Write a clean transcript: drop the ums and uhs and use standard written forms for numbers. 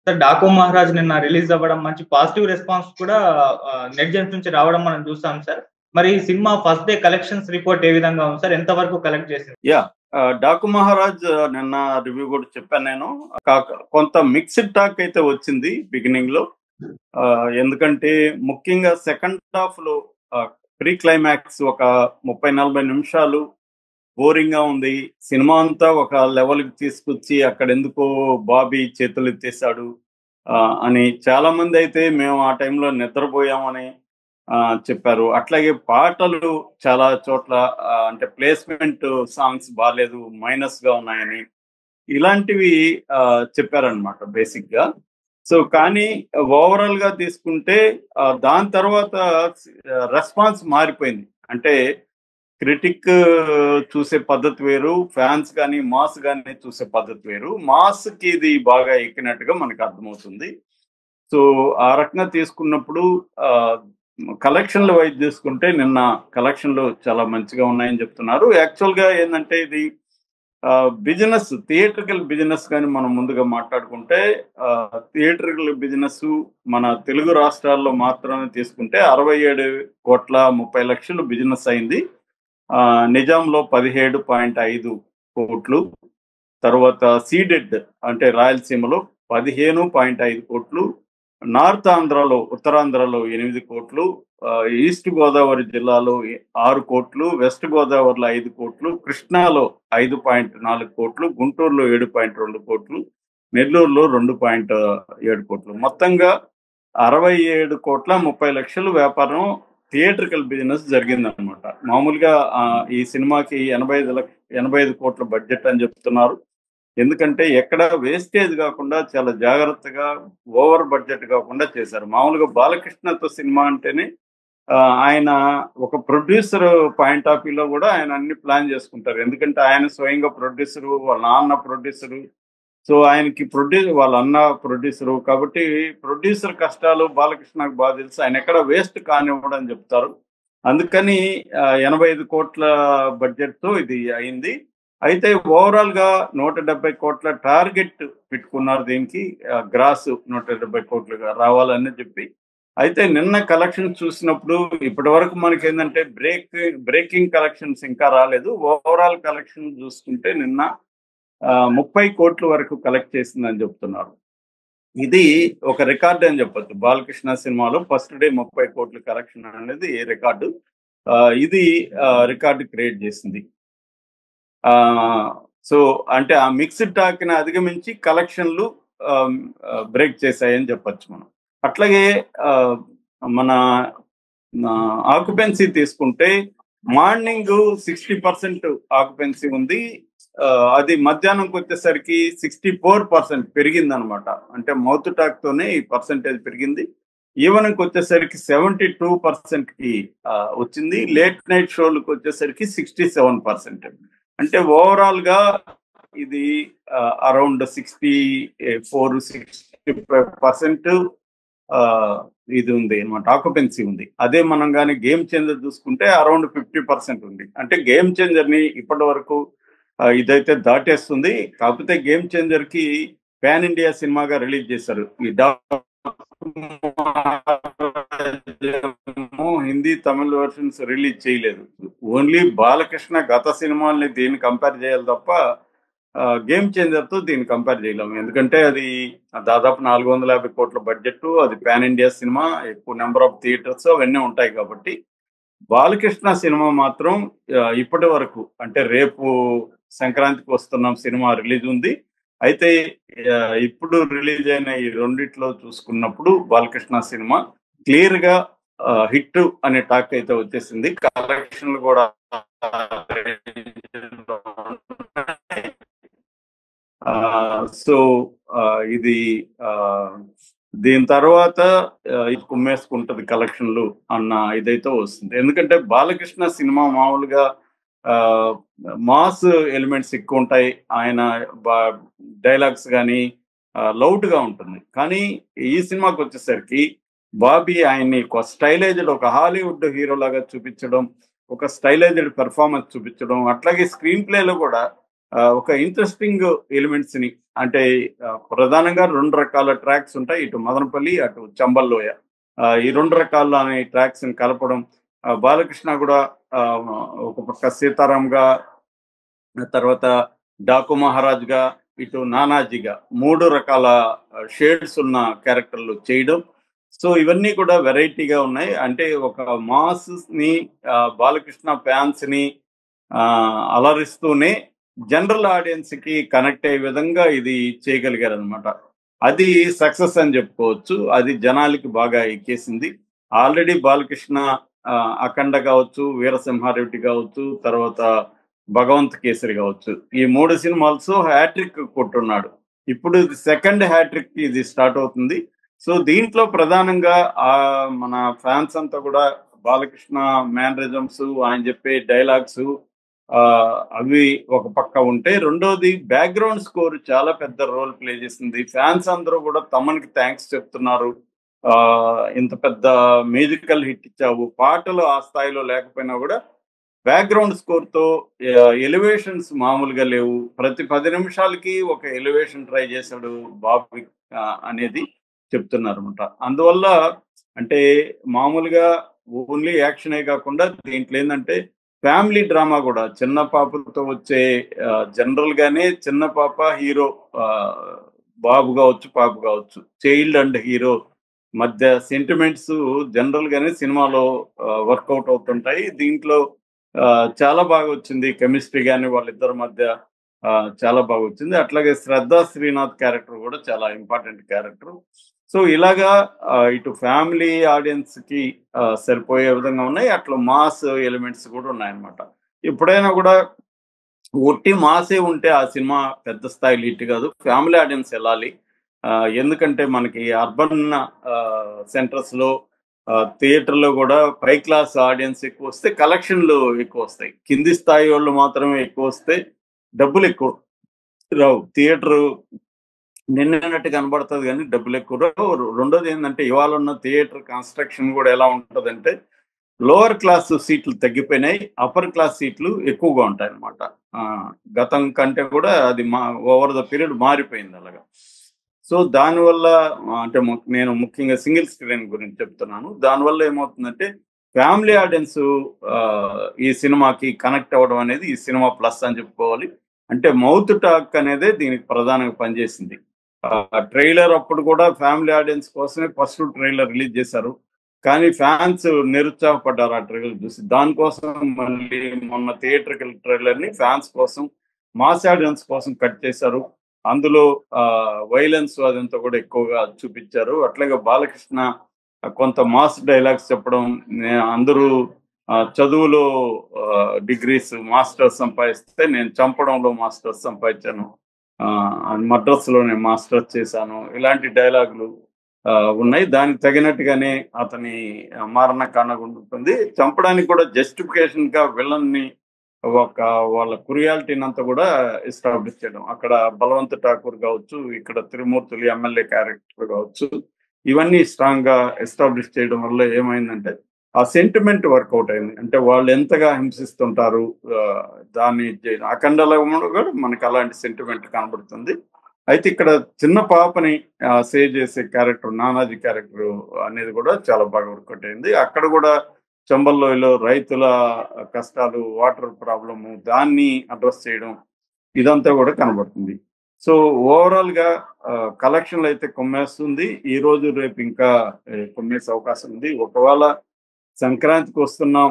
Sir 'Daaku Maharaj' నిన్న release అవ్వడం మంచి పాజిటివ్ రెస్పాన్స్ కూడా నెటిజన్స్ నుంచి రావడం మనం చూసాం సార్. మరి ఈ cinema first day collections report ఏ విధంగా ఉంది సార్? ఎంత వరకు కలెక్ట్ చేసింది? యాహ్! 'డాకు మహారాజ్' నిన్న రివ్యూ కూడా చెప్పాను నేను. కొంత మిక్స్డ్ టాక్ అయితే వచ్చింది బిగినింగ్‌లో. ఎందుకంటే ముఖ్యంగా సెకండ్ హాఫ్‌లో ప్రీ క్లైమాక్స్ ఒక 30, 40 నిమిషాలు బోరింగ్‌గా ఉంది. సినిమా అంతా ఒక లెవెల్‌కి తీసుకొచ్చి అక్కడెందుకో బాబీ చేతులెత్తేసాడు అని చాలామందైతే మేము ఆ టైంలో నిద్రపోయామని చెప్పారు. అట్లాగే పాటలు చాలా చోట్ల అంటే ప్లేస్‌మెంట్ సాంగ్స్ బాలేదు, మైనస్‌గా ఉన్నాయని ఇలాంటివి చెప్పారనమాట బేసిక్‌గా. సో, కానీ ఓవరాల్‌గా తీసుకుంటే దాని తర్వాత రెస్పాన్స్ మారిపోయింది. అంటే క్రిటిక్ చూసే పద్ధతి వేరు, ఫ్యాన్స్ గాని, మాస్ గాని చూసే పద్ధతి వేరు. మాస్‌కి ఇది బాగా ఎక్కినట్టుగా మనకు అర్థమవుతుంది. సో, ఆ రకంగా తీసుకున్నప్పుడు కలెక్షన్‌ల వైజ్ తీసుకుంటే నిన్న కలెక్షన్‌లు చాలా మంచిగా ఉన్నాయని చెప్తున్నారు. యాక్చువల్‌గా ఏందంటే ఇది బిజినెస్ థియేట్రికల్ బిజినెస్ గాని మనం ముందుగా మాట్లాడుకుంటే థియేట్రికల్ బిజినెస్ మన తెలుగు రాష్ట్రాల్లో మాత్రమే తీసుకుంటే 67,30,00,000 బిజినెస్ అయింది. నిజాంలో 17.5 కోట్లు, తర్వాత సీడెడ్ అంటే రాయలసీమలో 15.5 కోట్లు, నార్త్ ఆంధ్రాలో ఉత్తరాంధ్రలో 8 కోట్లు, ఈస్ట్ గోదావరి జిల్లాలో 6 కోట్లు, వెస్ట్ గోదావరిలో 5 కోట్లు, కృష్ణాలో 5.4 కోట్లు, గుంటూరులో 7.2 కోట్లు, నెల్లూరులో 2.7 కోట్లు. మొత్తంగా 67,30,00,000 వ్యాపారం థియేట్రికల్ బిజినెస్ జరిగిందనమాట. మామూలుగా ఈ సినిమాకి 85 కోట్ల బడ్జెట్ అని చెప్తున్నారు. ఎందుకంటే ఎక్కడ వేస్టేజ్ కాకుండా చాలా జాగ్రత్తగా ఓవర్ బడ్జెట్ కాకుండా చేశారు. మామూలుగా బాలకృష్ణతో సినిమా అంటేనే ఆయన ఒక ప్రొడ్యూసర్ పాయింట్ ఆఫ్ వ్యూలో కూడా ఆయన అన్ని ప్లాన్ చేసుకుంటారు. ఎందుకంటే ఆయన స్వయంగా ప్రొడ్యూసరు, వాళ్ళ నాన్న ప్రొడ్యూసరు. సో ఆయనకి వాళ్ళ అన్న ప్రొడ్యూసరు కాబట్టి ప్రొడ్యూసర్ కష్టాలు బాలకృష్ణకు బాగా తెలుసు. ఆయన ఎక్కడ వేస్ట్ కానివ్వడం అని చెప్తారు. అందుకని 85 కోట్ల బడ్జెట్తో ఇది అయింది. అయితే ఓవరాల్ గా 170 కోట్ల టార్గెట్ పెట్టుకున్నారు దీనికి. గ్రాస్ 170 కోట్లుగా రావాలని చెప్పి. అయితే నిన్న కలెక్షన్ చూసినప్పుడు ఇప్పటి వరకు మనకి ఏంటంటే బ్రేకింగ్ కలెక్షన్స్ ఇంకా రాలేదు. ఓవరాల్ కలెక్షన్ చూసుకుంటే నిన్న 30 కోట్ల వరకు కలెక్ట్ చేసిందని చెప్తున్నారు. ఇది ఒక రికార్డు అని చెప్పొచ్చు. బాలకృష్ణ సినిమాలో ఫస్ట్ డే 30 కోట్ల కలెక్షన్ అనేది రికార్డు. ఇది రికార్డు క్రియేట్ చేసింది. సో అంటే ఆ మిక్స్డ్ టాక్ ని అధిగమించి కలెక్షన్లు బ్రేక్ చేశాయని చెప్పొచ్చు మనం. అట్లాగే మన ఆక్యుపెన్సీ తీసుకుంటే మార్నింగ్ 60% ఆక్యుపెన్సీ ఉంది. అది మధ్యాహ్నంకి వచ్చేసరికి 64% పెరిగింది అనమాట. అంటే మౌత్ టాక్ తోనే ఈ పర్సెంటేజ్ పెరిగింది. ఈవెనింగ్ వచ్చేసరికి 72% కి వచ్చింది. లేట్ నైట్ షోలకు వచ్చేసరికి 67%. అంటే ఓవరాల్ గా ఇది అరౌండ్ 64-65% ఇది ఉంది అనమాట, ఆక్యుపెన్సీ ఉంది. అదే మనం కానీ గేమ్ చేంజర్ చూసుకుంటే అరౌండ్ 50% ఉంది. అంటే గేమ్ చేంజర్ ని ఇప్పటి వరకు ఇదైతే దాటేస్తుంది. కాకపోతే గేమ్ చేంజర్ కి పాన్ ఇండియా సినిమాగా రిలీజ్ చేశారు. ఈ హిందీ, తమిళ వెర్షన్స్ రిలీజ్ చేయలేదు. ఓన్లీ బాలకృష్ణ గత సినిమాల్ని దీన్ని కంపేర్ చేయాలి తప్ప గేమ్ చేంజర్ తో దీన్ని కంపేర్ చేయలేము. ఎందుకంటే అది దాదాపు 450 కోట్ల బడ్జెట్, అది పాన్ ఇండియా సినిమా, ఎక్కువ నెంబర్ ఆఫ్ థియేటర్స్ అవన్నీ ఉంటాయి. కాబట్టి బాలకృష్ణ సినిమా మాత్రం ఇప్పటి వరకు అంటే రేపు సంక్రాంతికి వస్తున్నాం సినిమా రిలీజ్ ఉంది. అయితే ఇప్పుడు రిలీజ్ అయిన ఈ రెండిట్లో చూసుకున్నప్పుడు బాలకృష్ణ సినిమా క్లియర్ గా హిట్ అనే టాక్ అయితే వచ్చేసింది. కలెక్షన్లు కూడా సో ఇది దీని తర్వాత ఇది కుమ్మేసుకుంటది కలెక్షన్లు అన్న ఇదైతే వస్తుంది. ఎందుకంటే బాలకృష్ణ సినిమా మామూలుగా మాస్ ఎలిమెంట్స్ ఎక్కువ ఉంటాయి. ఆయన డైలాగ్స్ కానీ లౌడ్ గా ఉంటుంది. కానీ ఈ సినిమాకి వచ్చేసరికి బాబీ ఆయన్ని ఒక స్టైలైజ్డ్, ఒక హాలీవుడ్ హీరో లాగా చూపించడం, ఒక స్టైలైజ్డ్ పెర్ఫార్మెన్స్ చూపించడం, అట్లాగే స్క్రీన్ ప్లేలో కూడా ఒక ఇంట్రెస్టింగ్ ఎలిమెంట్స్ ని అంటే ప్రధానంగా 2 రకాల ట్రాక్స్ ఉంటాయి. ఇటు మదనపల్లి, అటు చంబల్లోయ. ఈ 2 రకాల అనే ట్రాక్స్ ని కలపడం. బాలకృష్ణ కూడా ఒక పక్క సీతారాంగా, తర్వాత డాకు మహారాజ్‌గా, ఇటు నానాజీగా 3 రకాల షేడ్స్ ఉన్న క్యారెక్టర్‌లు చేయడం. సో, ఇవన్నీ కూడా వెరైటీగా ఉన్నాయి. అంటే ఒక మాస్‌ని బాలకృష్ణ ఫ్యాన్స్‌ని అలరిస్తూనే జనరల్ ఆడియన్స్‌కి కనెక్ట్ అయ్యే విధంగా ఇది చేయగలిగారనమాట. అది సక్సెస్ అని చెప్పుకోవచ్చు. అది జనాలకి బాగా ఎక్కేసింది. ఆల్రెడీ బాలకృష్ణ 'అఖండ' కావచ్చు, 'వీరసింహారెడ్డి' కావచ్చు, తర్వాత 'భగవంత్ కేసరి' కావచ్చు. ఈ 3 సినిమాల్స్ హ్యాట్రిక్ కొట్టున్నాడు. ఇప్పుడు ఇది సెకండ్ హ్యాట్రిక్ ఇది స్టార్ట్ అవుతుంది. సో, దీంట్లో ప్రధానంగా మన ఫ్యాన్స్ అంతా కూడా బాలకృష్ణ మేనరిజమ్స్, ఆయన చెప్పే డైలాగ్స్ అవి ఒక పక్క ఉంటే, రెండోది బ్యాక్‌గ్రౌండ్ స్కోర్ చాలా పెద్ద రోల్ ప్లే చేసింది. ఫ్యాన్స్ అందరూ కూడా తమన్‌కి థాంక్స్ చెప్తున్నారు. ఇంత పెద్ద మ్యూజికల్ హిట్ ఇచ్చావు. పాటలు ఆ స్థాయిలో లేకపోయినా కూడా బ్యాక్‌గ్రౌండ్ స్కోర్‌తో ఎలివేషన్స్ మామూలుగా లేవు. ప్రతి 10 నిమిషాలకి ఒక ఎలివేషన్ ట్రై చేశాడు బాబీ అనేది చెప్తున్నారన్నమాట. అందువల్ల అంటే మామూలుగా ఓన్లీ యాక్షనే కాకుండా దీంట్లో ఏందంటే ఫ్యామిలీ డ్రామా కూడా చిన్న పాపలతో వచ్చే జనరల్ గానే చిన్న పాప హీరో బాబు కావచ్చు, పాప కావచ్చు, చైల్డ్ అండ్ హీరో మధ్య సెంటిమెంట్స్ జనరల్ గానే సినిమాలో వర్కౌట్ అవుతుంటాయి. దీంట్లో చాలా బాగా వచ్చింది కెమిస్ట్రీ గాని వాళ్ళిద్దరి మధ్య చాలా బాగా వచ్చింది. అట్లాగే శ్రద్ధా శ్రీనాథ్ క్యారెక్టర్ కూడా చాలా ఇంపార్టెంట్ క్యారెక్టర్. సో, ఇలాగా ఇటు ఫ్యామిలీ ఆడియన్స్ కి సరిపోయే విధంగా ఉన్నాయి. అట్లా మాస్ ఎలిమెంట్స్ కూడా ఉన్నాయన్నమాట. ఎప్పుడైనా కూడా ఒట్టి మాసే ఉంటే ఆ సినిమా పెద్ద స్థాయిలో హిట్ కాదు. ఫ్యామిలీ ఆడియన్స్ వెళ్ళాలి. ఎందుకంటే మనకి అర్బన్ సెంటర్స్‌లో థియేటర్‌లో కూడా పై క్లాస్ ఆడియన్స్ ఎక్కువొస్తే కలెక్షన్‌లు ఎక్కువొస్తాయి. కింది స్థాయి వాళ్ళు మాత్రమే ఎక్కువొస్తే డబ్బులెక్కువ రావు. థియేటరు నిండినట్టు కనబడతది గానీ డబ్బులెక్కువ రావు. రెండోది ఏందంటే ఇవాళ ఉన్న థియేటర్ కన్‌స్ట్రక్షన్ గూడా ఎలా ఉంటదంటే లోవర్ క్లాస్ సీట్లు తగ్గిపోయినాయి. అప్పర్ క్లాస్ సీట్లు ఎక్కువగా ఉంటాయన్నమాట. గతం కంటే కూడా అది ఓవర్ ద పీరియడ్ మారిపోయింది అలాగా. సో, దానివల్ల అంటే నేను ముఖ్యంగా సింగిల్ స్క్రీన్ గురించి చెప్తున్నాను. దానివల్ల ఏమవుతుందంటే ఫ్యామిలీ ఆడియన్స్ ఈ సినిమాకి కనెక్ట్ అవ్వడం అనేది ఈ సినిమా ప్లస్ అని చెప్పుకోవాలి. అంటే మౌత్ టాక్ అనేదే దీనికి ప్రధానంగా పనిచేసింది. ట్రైలర్ అప్పుడు కూడా ఫ్యామిలీ ఆడియన్స్ కోసమే ఫస్ట్ ట్రైలర్ రిలీజ్ చేశారు. కానీ ఫ్యాన్స్ నిరుత్సాహపడ్డారు ఆ ట్రైలర్ చూసి. దానికోసం మళ్ళీ మొన్న థియేట్రికల్ ట్రైలర్‌ని ఫ్యాన్స్ కోసం, మాస్ ఆడియన్స్ కోసం కట్ చేశారు. అందులో వైలెన్స్ అదంతా కూడా ఎక్కువగా చూపిచ్చారు. అట్లాగే బాలకృష్ణ కొంత మాస్ డైలాగ్స్ చెప్పడం, అందరూ చదువులో డిగ్రీస్ మాస్టర్స్ సంపాదిస్తే నేను చంపడంలో మాస్టర్స్ సంపాదించాను. మద్రాసులో నేను మాస్టర్స్ చేశాను. ఇలాంటి డైలాగులు ఉన్నాయి. దానికి తగినట్టుగానే అతని మారణకాండ ఉంటుంది. చంపడానికి కూడా జస్టిఫికేషన్‌గా విలన్ని వాళ్ళ క్రుయాలిటీని అంతా కూడా ఎస్టాబ్లిష్ చేయడం. అక్కడ బలవంత్ ఠాకూర్ కావచ్చు, ఇక్కడ త్రిమూర్తులు ఎమ్మెల్యే క్యారెక్టర్ కావచ్చు, ఇవన్నీ స్ట్రాంగ్‌గా ఎస్టాబ్లిష్ చేయడం వల్ల ఏమైందంటే ఆ సెంటిమెంట్ వర్కౌట్ అయింది. అంటే వాళ్ళు ఎంతగా హింసిస్తుంటారు దాన్ని అఖండలో కూడా మనకి అలాంటి సెంటిమెంట్ కనబడుతుంది. అయితే ఇక్కడ చిన్న పాపని సేవ్ చేసే క్యారెక్టర్ నానాజీ క్యారెక్టర్ అనేది కూడా చాలా బాగా వర్కౌట్ అయింది. అక్కడ కూడా చంబల్లోయలో రైతుల కష్టాలు, వాటర్ ప్రాబ్లము దాన్ని అడ్రస్ చేయడం ఇదంతా కూడా కనబడుతుంది. సో, ఓవరాల్‌గా కలెక్షన్‌లు అయితే కుమ్మేస్తుంది. ఈరోజు రేపు ఇంకా కుమ్మేసే అవకాశం ఉంది. ఒకవేళ సంక్రాంతికి వస్తున్నాం